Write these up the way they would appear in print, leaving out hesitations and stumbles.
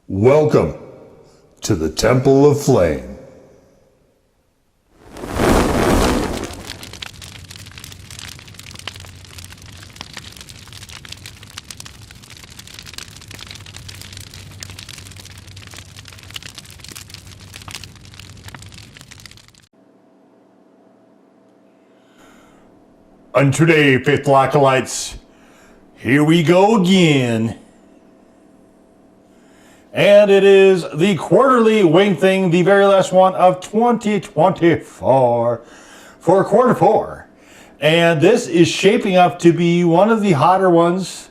Welcome to the Temple of Flame. And today, faithful acolytes, here we go again. And it is the quarterly wing thing, the very last one of 2024 for quarter four. And this is shaping up to be one of the hotter ones,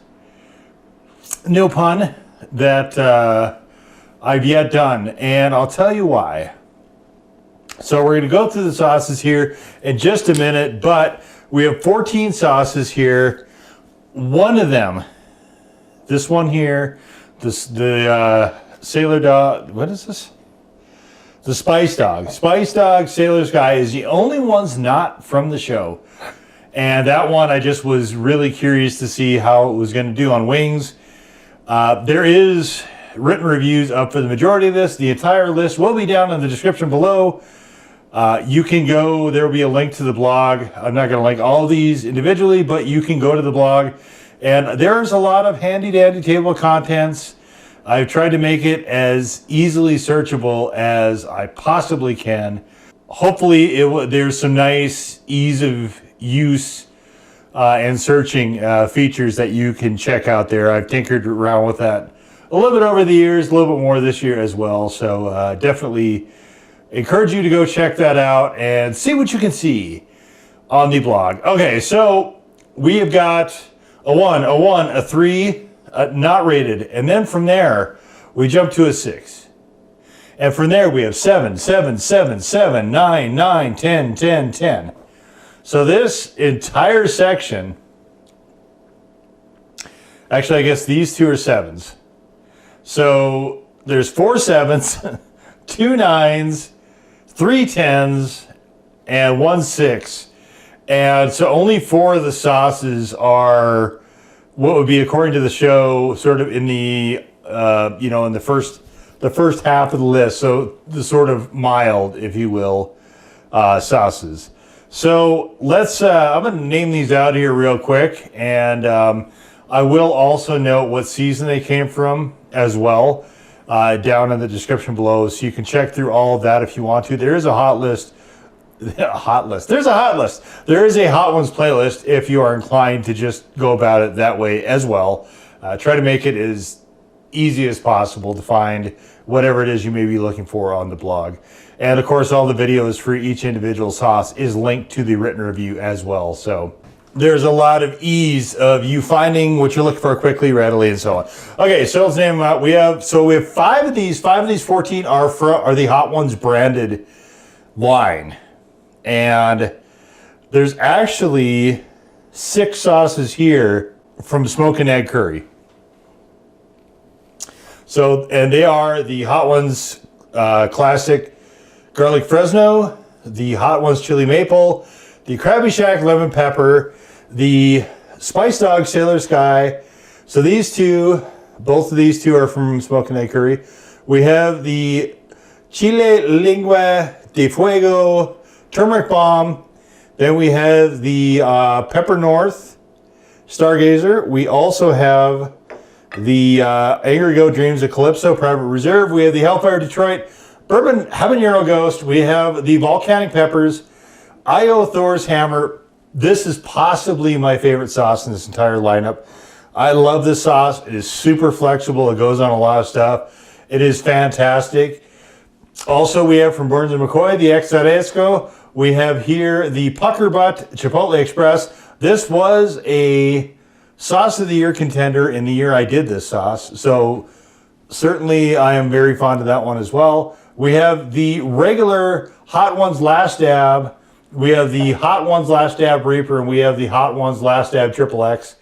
no pun, that I've yet done. And I'll tell you why. So we're going to go through the sauces here in just a minute, but we have 14 sauces here. One of them, this one here, the Sailor Dog, what is this? The Spice Dog. Spice Dog Sailor Sky is the only one's not from the show. And that one, I just was really curious to see how it was going to do on wings. There is written reviews up for the majority of this. The entire list will be down in the description below. You can go, there will be a link to the blog. I'm not going to link all of these individually, but you can go to the blog. And there's a lot of handy-dandy table of contents. I've tried to make it as easily searchable as I possibly can. Hopefully, there's some nice ease of use and searching features that you can check out there. I've tinkered around with that a little bit over the years, a little bit more this year as well. So definitely encourage you to go check that out and see what you can see on the blog. Okay, so we have got a 1, a 3, not rated. And then from there, we jump to a 6. And from there, we have 7, 7, 7, 7, 9, 9, 10, 10, 10. So this entire section, actually, I guess these two are 7s. So there's 4 7s, 2 9s, 3 10s, and 1 6. And so only 4 of the sauces are what would be, according to the show, sort of in the, in the first half of the list. So the sort of mild, if you will, sauces. So let's, I'm going to name these out here real quick. And I will also note what season they came from as well, down in the description below. So you can check through all of that if you want to. There is a hot list. There's a hot list. There is a hot ones playlist if you are inclined to just go about it that way as well. Try to make it as easy as possible to find whatever it is you may be looking for on the blog. And of course, all the videos for each individual sauce is linked to the written review as well. So there's a lot of ease of you finding what you're looking for quickly, readily, and so on. Okay, so let's name them out. We have 5 of these. 5 of these 14 are the Hot Ones branded line. And there's actually 6 sauces here from Smokin Ed Currie. So, and they are the Hot Ones Classic Garlic Fresno, the Hot Ones Chili Maple, the Crabby Shack Lemon Pepper, the Spice Dog Sailor Sky. So these two, both of these two are from Smokin Ed Currie. We have the Chile Lengua de Fuego Turmeric Bomb. Then we have the Pepper North Stargazer. We also have the Angry Goat Dreams of Calypso Private Reserve. We have the Hellfire Detroit Bourbon Habanero Ghost. We have the Volcanic Peppers, I.O. Thor's Hammer. This is possibly my favorite sauce in this entire lineup. I love this sauce. It is super flexible. It goes on a lot of stuff. It is fantastic. Also, we have from Burns & McCoy, the Exoresco. We have here the Pucker Butt Chipotle Express. This was a Sauce of the Year contender in the year I did this sauce. So certainly I am very fond of that one as well. We have the regular Hot Ones Last Dab. We have the Hot Ones Last Dab Reaper, and we have the Hot Ones Last Dab Triple X.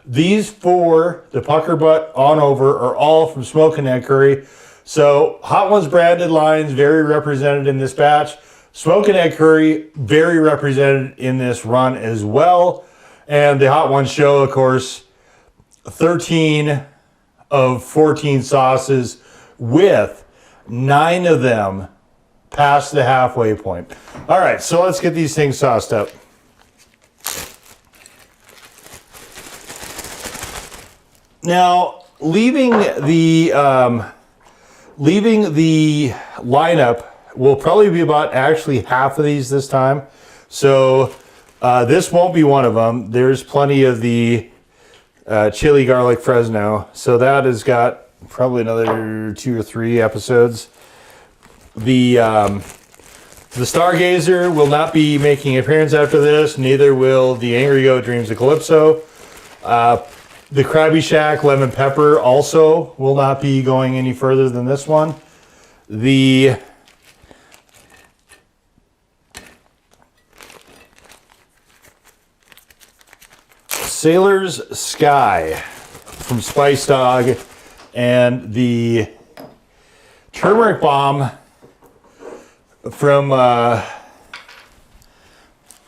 These 4, the Pucker Butt on over, are all from Smokin Ed Currie. So Hot Ones branded lines, very represented in this batch. Smokin Ed Currie, very represented in this run as well. And the Hot Ones show, of course, 13 of 14 sauces with 9 of them past the halfway point. All right, so let's get these things sauced up. Now, leaving the lineup will probably be about actually half of these this time. So this won't be one of them. There's plenty of the chili garlic Fresno. So that has got probably another 2 or 3 episodes. The Stargazer will not be making an appearance after this. Neither will the Angry Goat Dreams of Calypso. The Crabby Shack Lemon Pepper also will not be going any further than this one. The Sailor's Sky from Spice Dog and the Turmeric Bomb from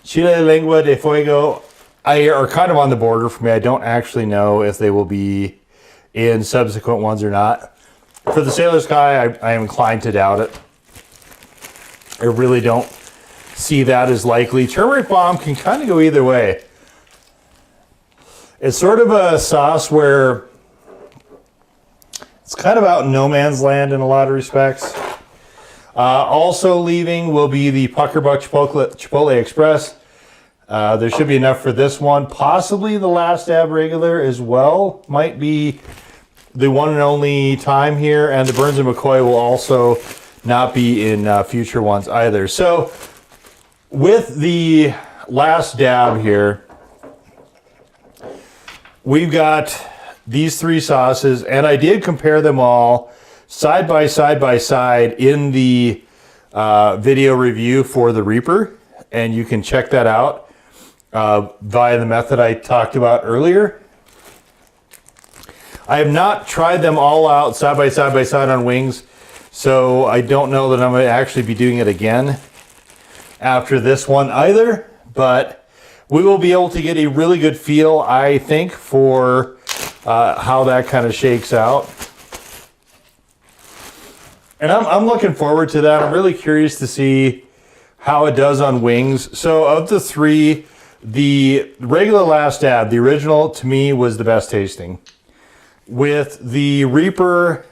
Chile, Lengua de Fuego are kind of on the border for me. I don't actually know if they will be in subsequent ones or not. For the Sailor's Sky, I am inclined to doubt it. I really don't see that as likely. Turmeric Bomb can kind of go either way. It's sort of a sauce where it's kind of out in no man's land in a lot of respects. Also leaving will be the Puckerbuck Chipotle Express. There should be enough for this one. Possibly the Last Dab regular as well. Might be the one and only time here. And the Burns and McCoy will also not be in future ones either. So with the Last Dab here, we've got these 3 sauces. And I did compare them all side by side in the video review for the Reaper. And you can check that out via the method I talked about earlier. I have not tried them all out side by side on wings, so I don't know that I'm going to actually be doing it again after this one either, but we will be able to get a really good feel, I think, for how that kind of shakes out. And I'm looking forward to that. I'm really curious to see how it does on wings. So of the 3, the regular Last Dab, the original, to me was the best tasting. With the Reaper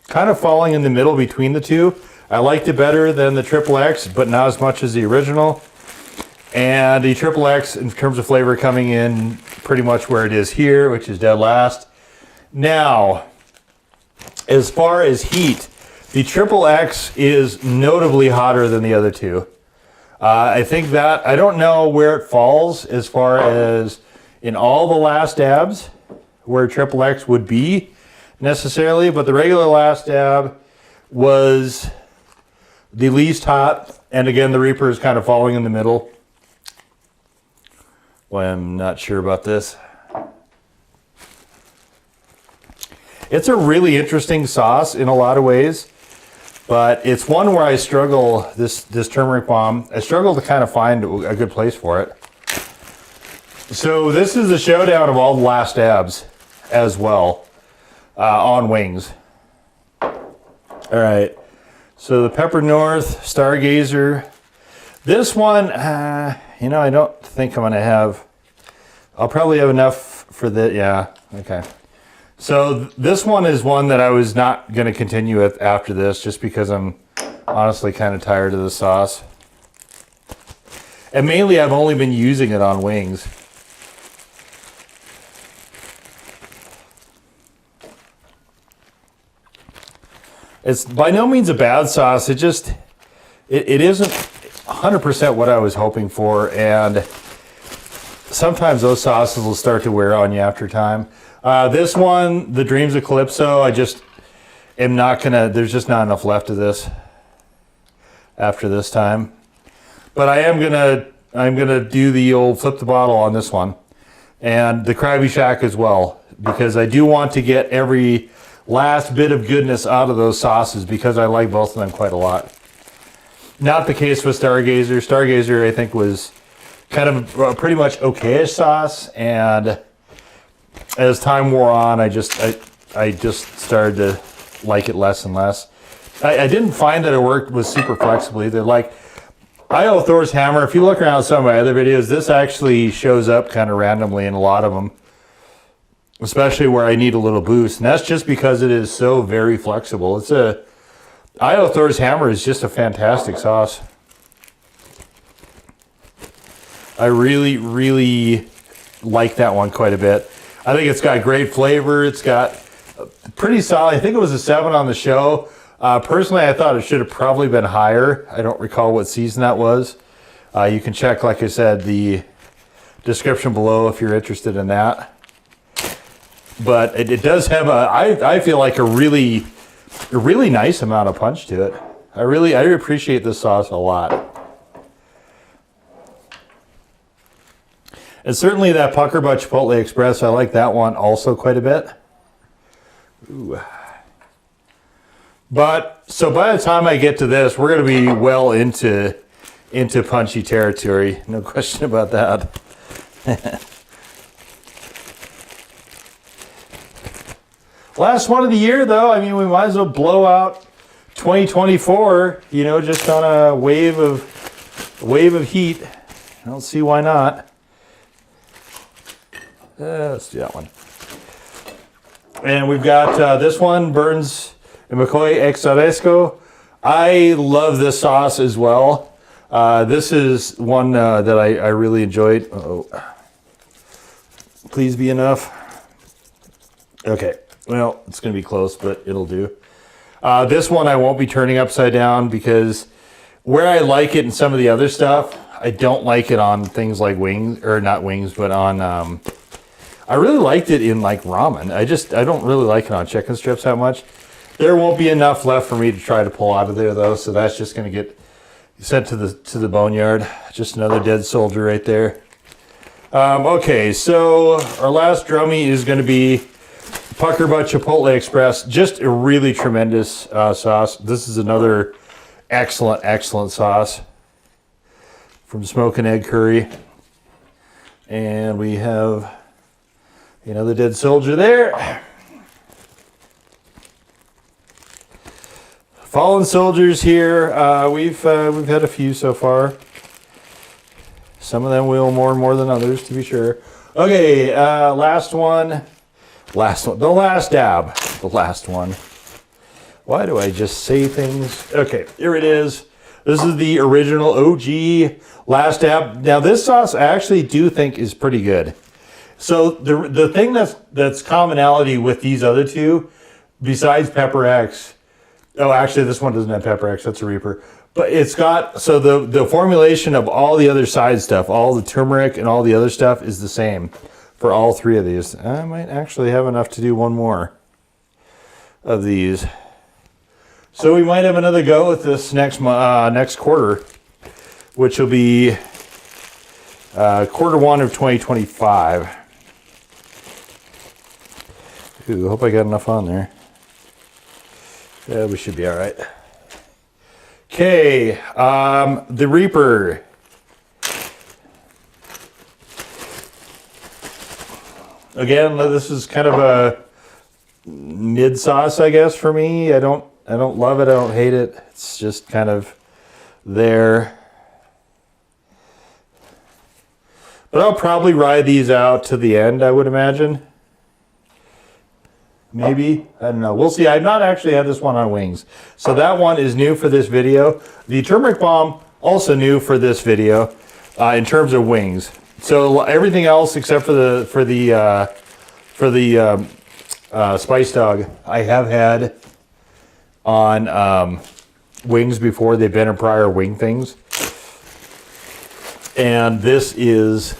kind of falling in the middle between the 2. I liked it better than the Triple X, but not as much as the original. And the Triple X, in terms of flavor, coming in pretty much where it is here, which is dead last. Now, as far as heat, the Triple X is notably hotter than the other 2. I think that, I don't know where it falls as far as in all the Last Dabs, where Triple X would be necessarily, but the regular Last Dab was the least hot, and again, the Reaper is kind of falling in the middle. Well, I'm not sure about this. It's a really interesting sauce in a lot of ways, but it's one where I struggle, this Turmeric Bomb, I struggle to kind of find a good place for it. So this is a showdown of all the Last Dabs as well on wings. All right, so the Pepper North, Stargazer. This one, you know, I don't think I'm gonna have, I'll probably have enough for the, yeah, okay. So this one is one that I was not going to continue with after this, just because I'm honestly kind of tired of the sauce. And mainly I've only been using it on wings. It's by no means a bad sauce. It isn't 100% what I was hoping for. And sometimes those sauces will start to wear on you after time. This one, the Dreams of Calypso, I just am not gonna, there's just not enough left of this after this time. But I'm gonna do the old flip the bottle on this one. And the Crabby Shack as well, because I do want to get every last bit of goodness out of those sauces, because I like both of them quite a lot. Not the case with Stargazer. Stargazer, I think, was kind of a pretty much okay-ish sauce, and as time wore on, I I just started to like it less and less. I didn't find that it was super flexible either. Like I.O. Thor's hammer, if you look around some of my other videos, this actually shows up kind of randomly in a lot of them, especially where I need a little boost. And that's just because it is so very flexible. I.O. Thor's hammer is just a fantastic sauce. I really, really like that one quite a bit. I think it's got great flavor. It's got pretty solid. I think it was a 7 on the show. Personally, I thought it should have probably been higher. I don't recall what season that was. You can check, like I said, the description below if you're interested in that. But it does have I feel like a really nice amount of punch to it. I appreciate this sauce a lot. And certainly that Pucker Butt Chipotle Express, I like that one also quite a bit. Ooh. But, so by the time I get to this, we're going to be well into punchy territory. No question about that. Last one of the year, though. I mean, we might as well blow out 2024, you know, just on a wave of heat. I don't see why not. Let's do that one. And we've got this one, Burns and McCoy Exoresco. I love this sauce as well. This is one that I really enjoyed. Uh-oh. Please be enough. Okay, well, it's going to be close, but it'll do. This one I won't be turning upside down because where I like it in some of the other stuff, I don't like it on things like wings, or not wings, but on... I really liked it in like ramen. I don't really like it on chicken strips that much. There won't be enough left for me to try to pull out of there though, so that's just going to get sent to the boneyard. Just another dead soldier right there. Okay, so our last drummy is going to be Pucker Butt Chipotle Express. Just a really tremendous sauce. This is another excellent sauce from Smokin Ed Currie. And we have another dead soldier there. Fallen soldiers here. We've had a few so far. Some of them will more than others, to be sure. Okay, last one. The last dab. The last one. Why do I just say things? Okay, here it is. This is the original OG last dab. Now this sauce I actually do think is pretty good. So the thing that's commonality with these other two, besides Pepper X, oh, actually this one doesn't have Pepper X, that's a Reaper. But it's got, so the formulation of all the other side stuff, all the turmeric and all the other stuff is the same for all three of these. I might actually have enough to do one more of these. So we might have another go with this next quarter, which will be quarter one of 2025. Ooh, hope I got enough on there. Yeah, we should be all right. Okay, the Reaper. Again, this is kind of a mid sauce, I guess, for me. I don't love it. I don't hate it. It's just kind of there. But I'll probably ride these out to the end, I would imagine. Maybe. I don't know. We'll see. I've not actually had this one on wings. So that one is new for this video. The turmeric bomb, also new for this video in terms of wings. So everything else except for the spice dog I have had on wings before. They've been in prior wing things. And this is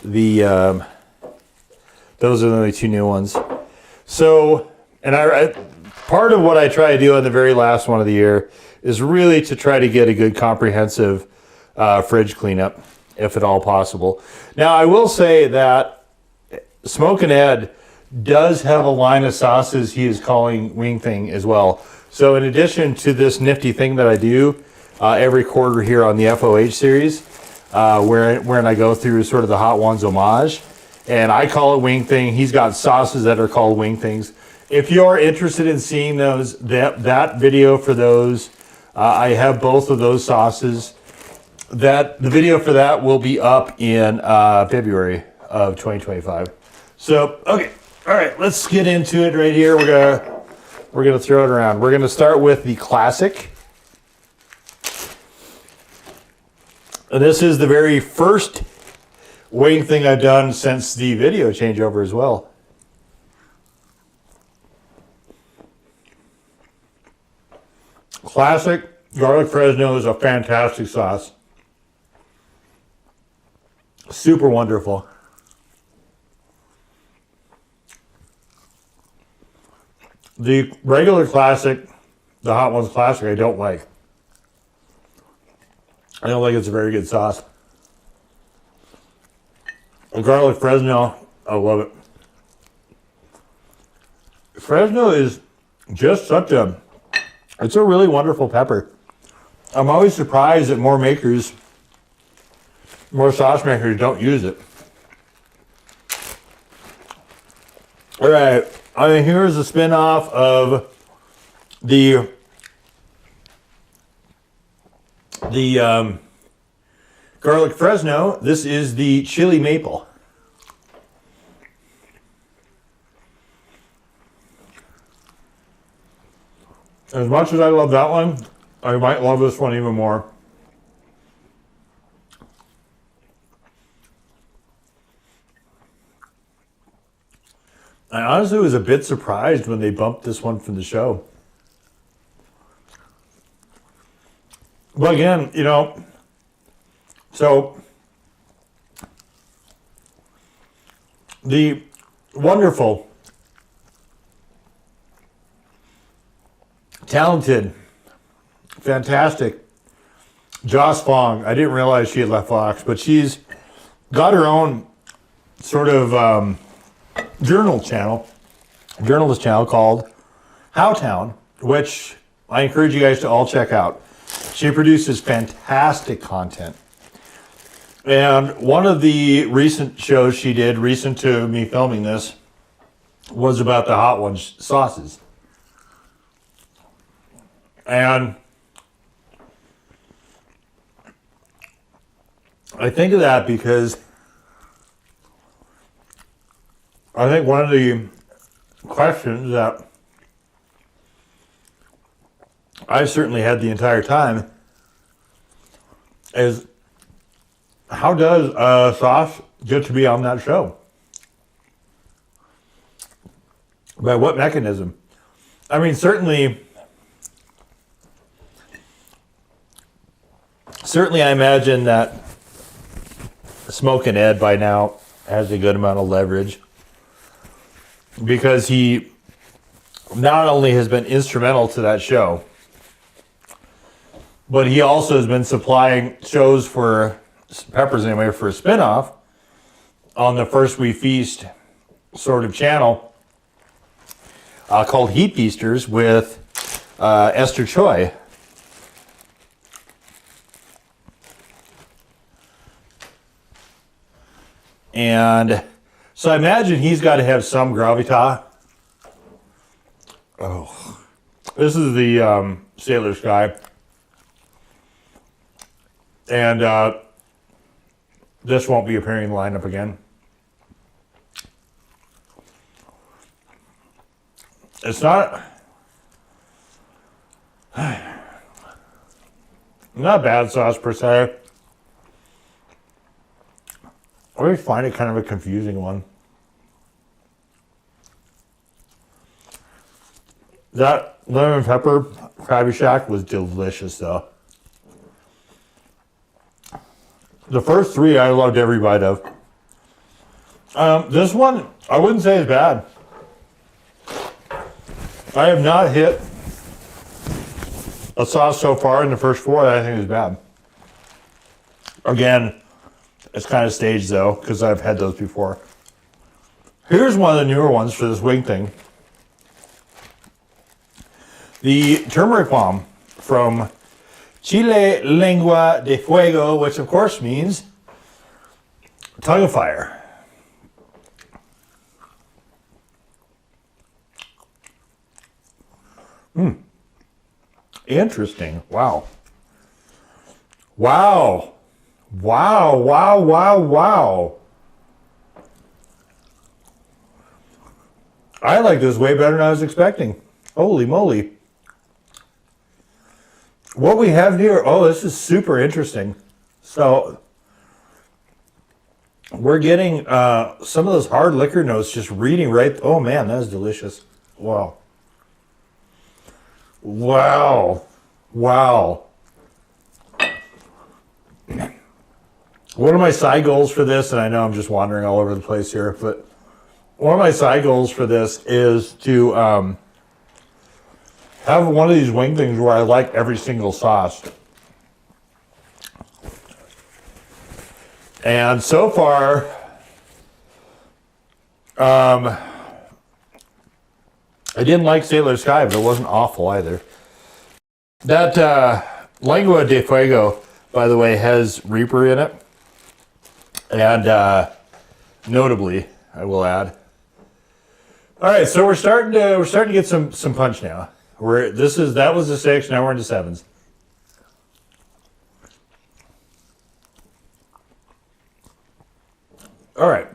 the those are the only two new ones. So, and I part of what I try to do on the very last one of the year is really to try to get a good comprehensive fridge cleanup, if at all possible. Now, I will say that Smokin Ed does have a line of sauces he is calling Wing Thing as well. So in addition to this nifty thing that I do every quarter here on the FOH series, wherein I go through sort of the Hot Ones homage, And I call it wing thing. He's got sauces that are called wing things. If you're interested in seeing those, that video for those, I have both of those sauces. The video for that will be up in February of 2025. So, okay, all right, let's get into it right here. We're gonna throw it around. We're gonna start with the classic. And this is the very first wing thing I've done since the video changeover as well. Classic garlic Fresno is a fantastic sauce. Super wonderful. The regular classic, the Hot Ones classic, I don't like. I don't think it's a very good sauce. The garlic Fresno, I love it. Fresno is just it's a really wonderful pepper. I'm always surprised that more sauce makers don't use it. All right, here's a spin-off of the garlic Fresno. This is the chili maple. As much as I love that one, I might love this one even more. I honestly was a bit surprised when they bumped this one from the show. But again, so the wonderful, talented, fantastic Joss Fong. I didn't realize she had left Fox, but she's got her own sort of journalist channel called Howtown, which I encourage you guys to all check out. She produces fantastic content. And one of the recent shows she did, recent to me filming this, was about the Hot Ones sauces. And I think of that because I think one of the questions that I certainly had the entire time is, how does a sauce get to be on that show? By what mechanism? I mean, certainly I imagine that Smokin Ed by now has a good amount of leverage, because he not only has been instrumental to that show, but he also has been supplying shows for Peppers anyway, for a spinoff on the First We Feast sort of channel called Heat Feasters with Esther Choi. And so I imagine he's got to have some gravitas. Oh, this is the Sailor Sky. And this won't be appearing in the lineup again. It's not bad sauce per se. I always find it kind of a confusing one. That lemon pepper Crabby Shack was delicious though. The first three I loved every bite of. This one I wouldn't say is bad. I have not hit a sauce so far in the first four that I think is bad. Again, it's kind of staged though, because I've had those before. Here's one of the newer ones for this wing thing. The turmeric bomb from Chile, Lengua de Fuego, which of course means tongue of fire. Interesting. Wow. Wow. Wow, wow, wow, wow. I like this way better than I was expecting. Holy moly. What we have here, oh, this is super interesting. So, we're getting some of those hard liquor notes just reading right. Oh man, that is delicious. Wow. Wow. Wow. One of my side goals for this, and I know I'm just wandering all over the place here, but one of my side goals for this is to have one of these wing things where I like every single sauce. And so far, I didn't like Sailor Sky, but it wasn't awful either. That Lengua de Fuego, by the way, has Reaper in it. And notably, I will add. All right, so we're starting to get some punch now. That was the 6, now we're into 7s. All right.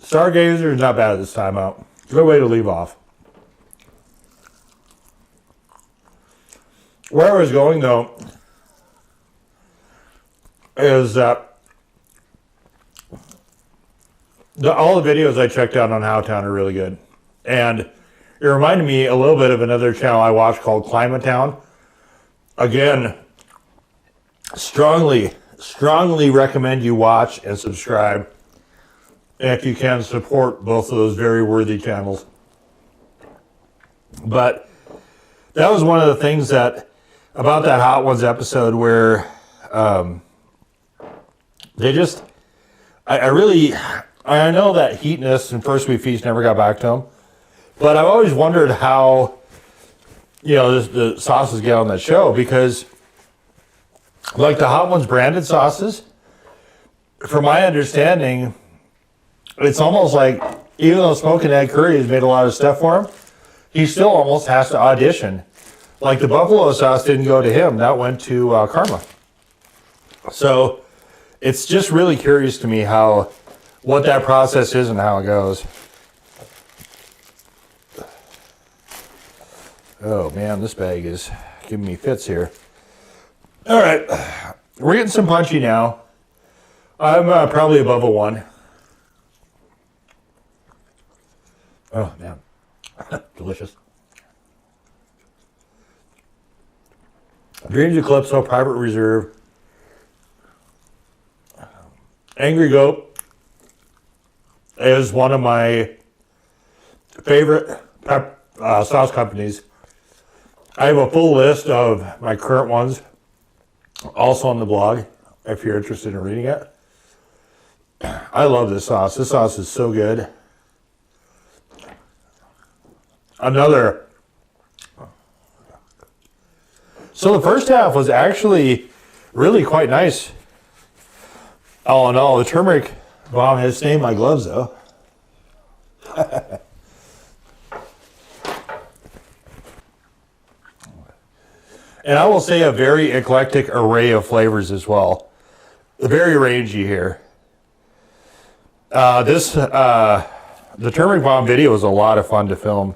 Stargazer is not bad at this time out. Good way to leave off. Where I was going, though, is that all the videos I checked out on Howtown are really good. And it reminded me a little bit of another channel I watch called Climatown. Again, strongly recommend you watch and subscribe. If you can, support both of those very worthy channels. But that was one of the things that about that Hot Ones episode where they just, I know that Heatness and First We Feast never got back to them, but I've always wondered how, the sauces get on that show, because like the Hot Ones branded sauces, from my understanding, it's almost like, even though Smokin Ed Currie has made a lot of stuff for him, he still almost has to audition. Like the buffalo sauce didn't go to him, that went to Karma. So it's just really curious to me what that process is and how it goes. Oh man, this bag is giving me fits here. All right, we're getting some punchy now. I'm probably above a 1. Oh man, delicious. Dreams of Calypso, Private Reserve. Angry Goat is one of my favorite sauce companies. I have a full list of my current ones also on the blog if you're interested in reading it. I love this sauce. This sauce is so good. So the first half was actually really quite nice. All in all, the turmeric bomb has stained my gloves though. And I will say a very eclectic array of flavors as well. Very rangy here. The turmeric bomb video was a lot of fun to film.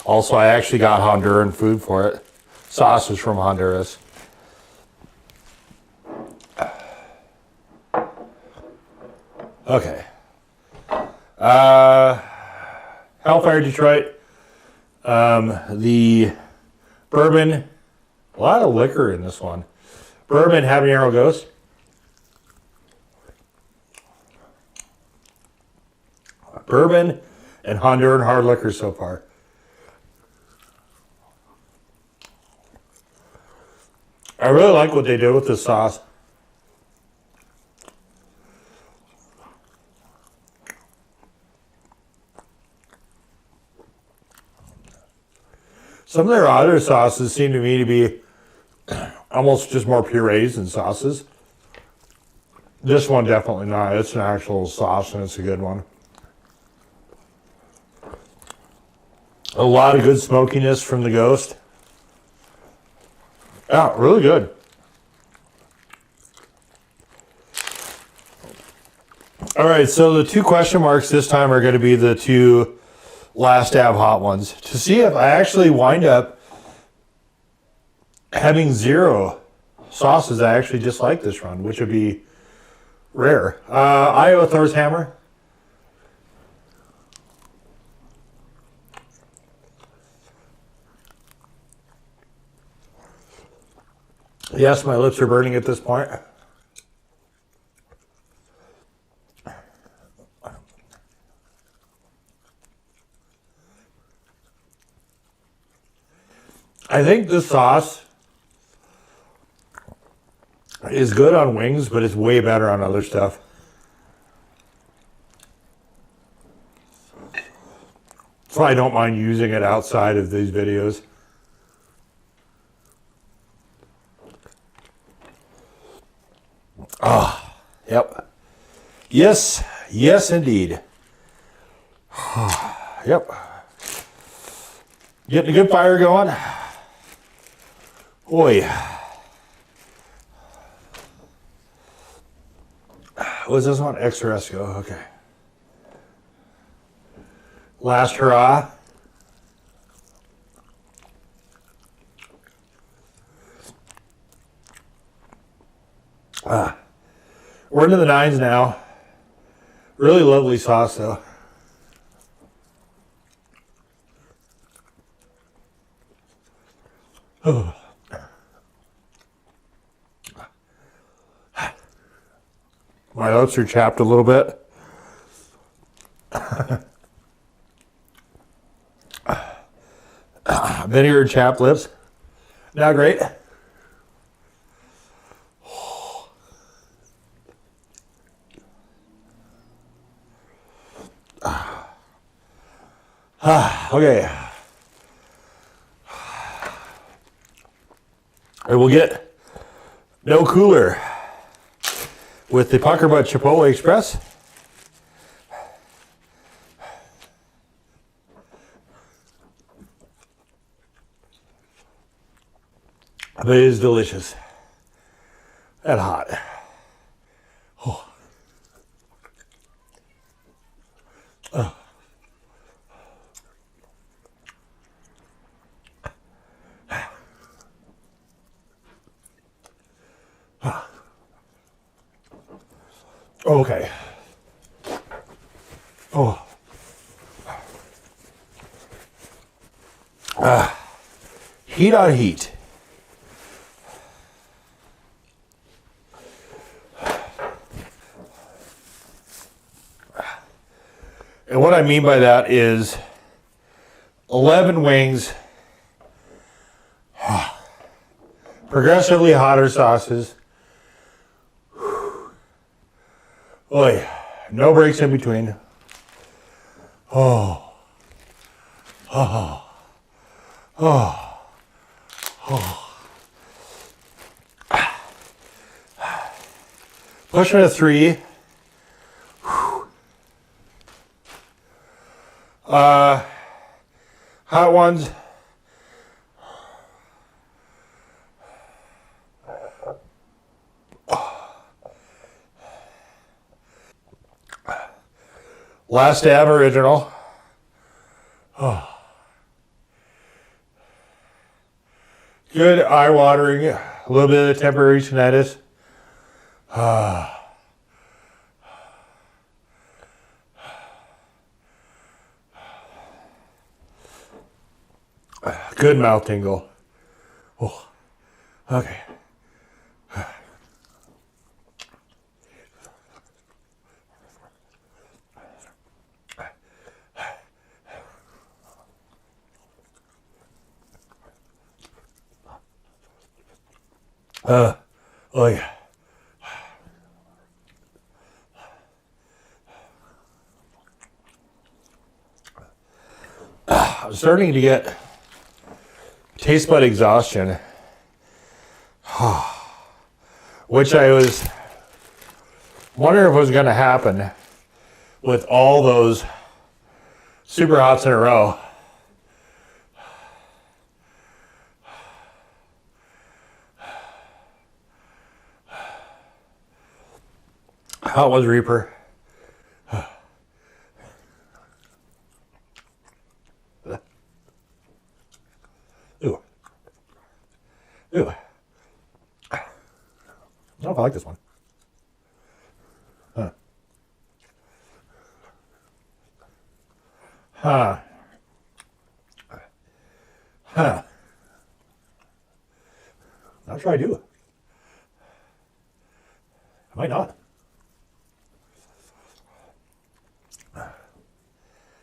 Also, I actually got Honduran food for it. Sausage from Honduras. Okay. Hellfire Detroit. The Bourbon. A lot of liquor in this one. Bourbon Habanero Ghost. Bourbon and Honduran hard liquor so far. I really like what they did with this sauce. Some of their other sauces seem to me to be almost just more purees than sauces. This one definitely not. It's an actual sauce and it's a good one. A lot of good smokiness from the Ghost. Yeah, really good. All right, so the 2 question marks this time are going to be the 2 last dab hot ones to see if I actually wind up having 0 sauces I actually dislike this run, which would be rare. Iowa Thor's Hammer. Yes, my lips are burning at this point. I think this sauce is good on wings, but it's way better on other stuff. So I don't mind using it outside of these videos. Ah, yep. Yes, yes indeed. Yep. Getting a good fire going. Boy. Was this one? Extra Esco. Okay. Last hurrah. We're into the 9s now. Really lovely sauce though. Oh. My lips are chapped a little bit. Vinegar chapped lips. Now great. Okay. I will get no cooler with the Pucker Butt Chipotle Express. But it is delicious and hot. Oh. Oh. Okay. Oh. Heat on heat. And what I mean by that is 11 wings, progressively hotter sauces. Oy, no breaks in between. Oh, oh, oh, oh. Pushing a 3. Hot ones. Last dab original. Oh. Good eye watering. A little bit of temporary tinnitus. Good mouth tingle. Oh. Okay. Oh yeah. I'm starting to get taste bud exhaustion, which I was wondering if was going to happen with all those super hots in a row. Hot Ones Reaper. Ooh. Ooh. I don't know if I like this one. Huh. Huh. Huh. Not sure I do. I might not.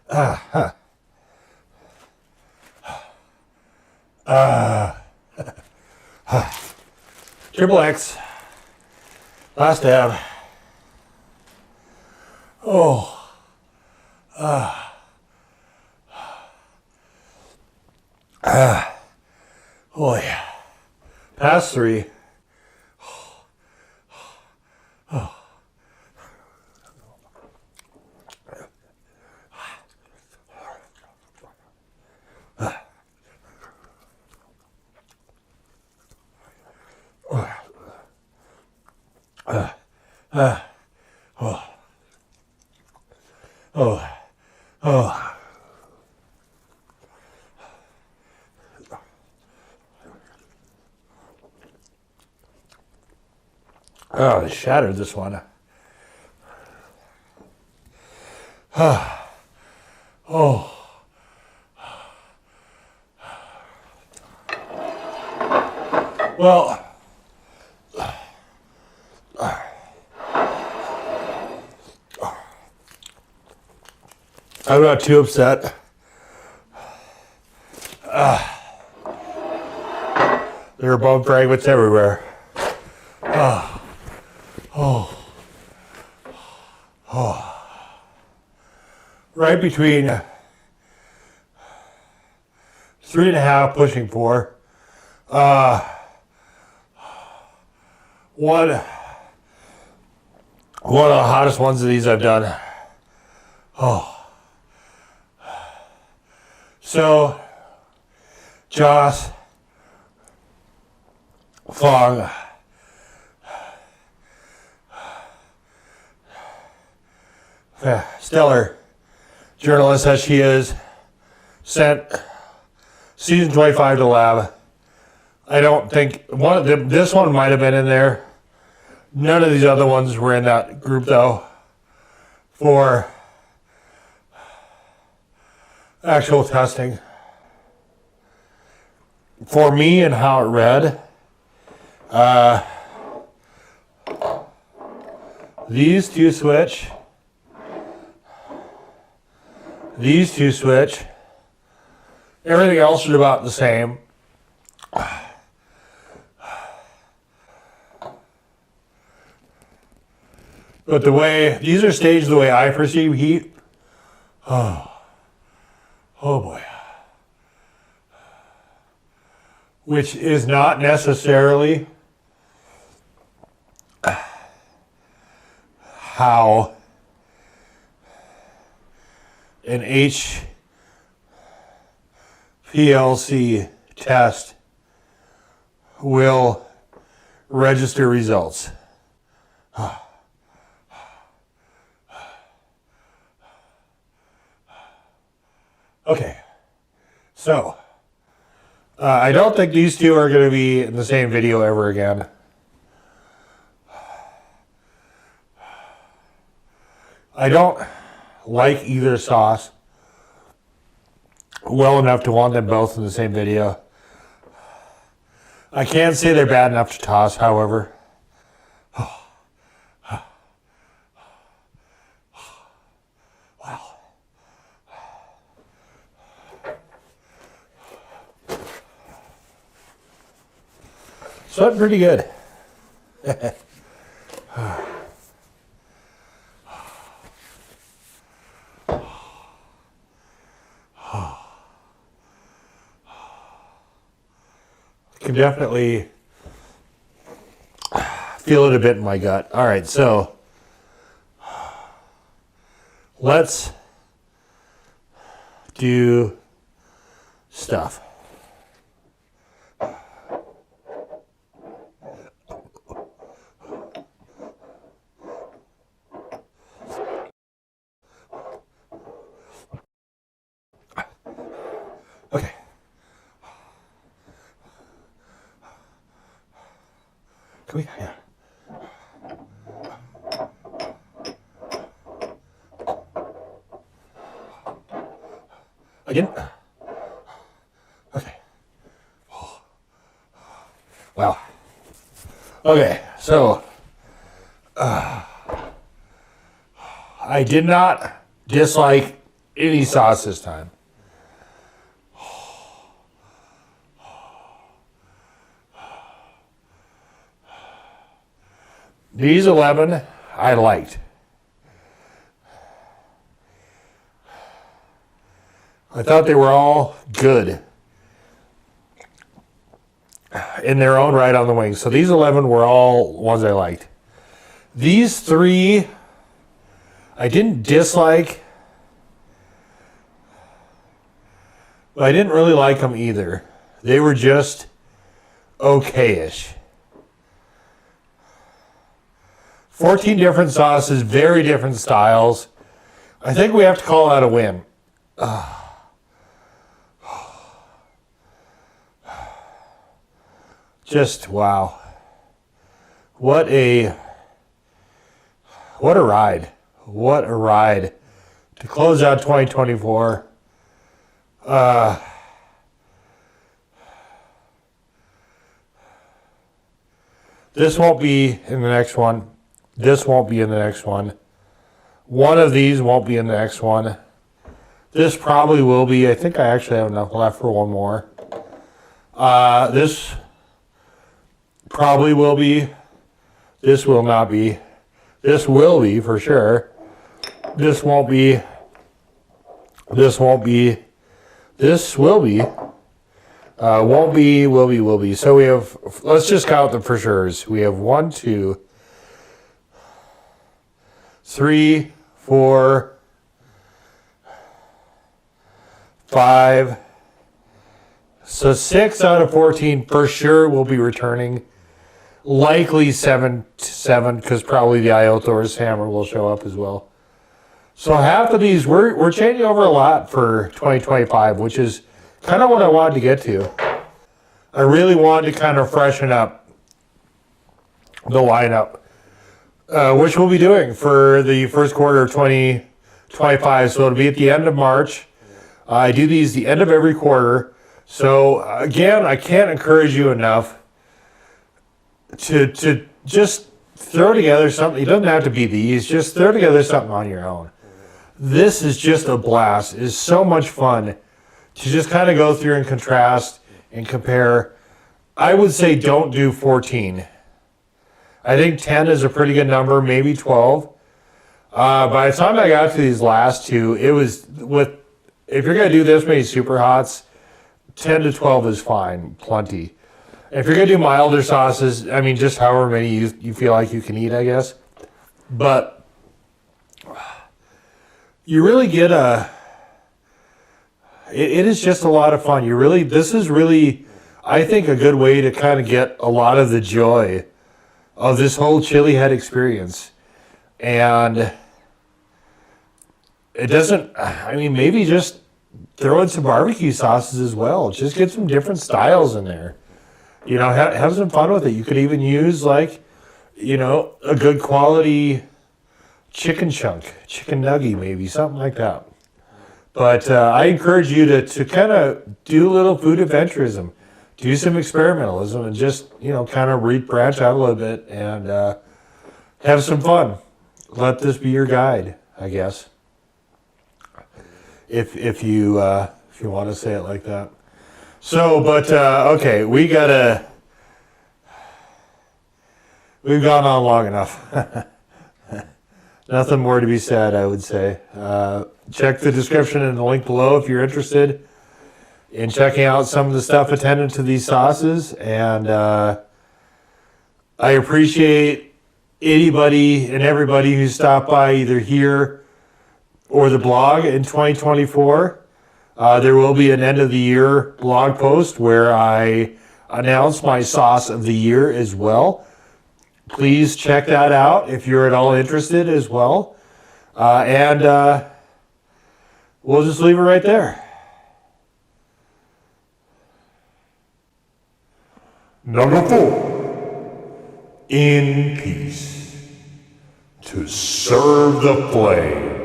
Huh. Triple X. Last dab. Oh. Oh yeah. Pass 3. Oh, they shattered this one. Oh. Well, I'm not too upset. There are bone fragments everywhere. Right between 3.5, pushing 4. One of the hottest ones of these I've done. Oh. So, Joss, Fong, stellar journalist as she is, sent season 25 to lab. I don't think one of them, this one might have been in there. None of these other ones were in that group though for actual testing. For me and how it read, these two switch. These two switch. Everything else is about the same. But the way, these are staged the way I perceive heat. Oh boy. Which is not necessarily how an HPLC test will register results. Okay, so I don't think these two are going to be in the same video ever again. I don't like either sauce well enough to want them both in the same video. I can't say they're bad enough to toss, however. Wow. Sweating pretty good. Can definitely feel it a bit in my gut. All right, so let's do stuff. Come here. Yeah. Again. Okay. Wow. Okay, so I did not dislike any sauce this time. These 11 I liked. I thought they were all good in their own right on the wing. So these 11 were all ones I liked. These 3 I didn't dislike, but I didn't really like them either. They were just okay-ish. 14 different sauces, very different styles. I think we have to call that a win. Just wow. What a ride. What a ride to close out 2024. This won't be in the next one. This won't be in the next one. One of these won't be in the next one. This probably will be. I think I actually have enough left for one more. This probably will be. This will not be. This will be for sure. This won't be. This won't be. This will be. Won't be, will be, will be. So we have, let's just count the for sure's. We have 1, 2, 3, 4, 5. So 6 out of 14 for sure will be returning. Likely 7 because probably the Iothor's hammer will show up as well. So half of these, we're changing over a lot for 2025, which is kind of what I wanted to get to. I really wanted to kind of freshen up the lineup, which we'll be doing for the first quarter of 2025. So it'll be at the end of March. I do these the end of every quarter. So again, I can't encourage you enough to just throw together something. It doesn't have to be these. Just throw together something on your own. This is just a blast. It's so much fun to just kind of go through and contrast and compare. I would say don't do 14. I think 10 is a pretty good number, maybe 12. By the time I got to these last two, it was if you're going to do this many super hots, 10 to 12 is fine, plenty. If you're going to do milder sauces, I mean, just however many you feel like you can eat, I guess. But you really get it is just a lot of fun. This is really, I think, a good way to kind of get a lot of the joy of this whole chili head experience. And it doesn't, I mean, maybe just throw in some barbecue sauces as well. Just get some different styles in there. You know, have some fun with it. You could even use, like, you know, a good quality chicken chunk, chicken nugget maybe, something like that. But I encourage you to kind of do a little food adventurism, do some experimentalism, and just, you know, kind of branch out a little bit and have some fun. Let this be your guide, I guess, if you want to say it like that. So, but okay, we've gone on long enough. Nothing more to be said, I would say. Check the description and the link below if you're interested in checking out some of the stuff attendant to these sauces. And I appreciate anybody and everybody who stopped by either here or the blog in 2024. There will be an end of the year blog post where I announce my sauce of the year as well. Please check that out if you're at all interested as well. And we'll just leave it right there. Number 4. in peace to serve the flame.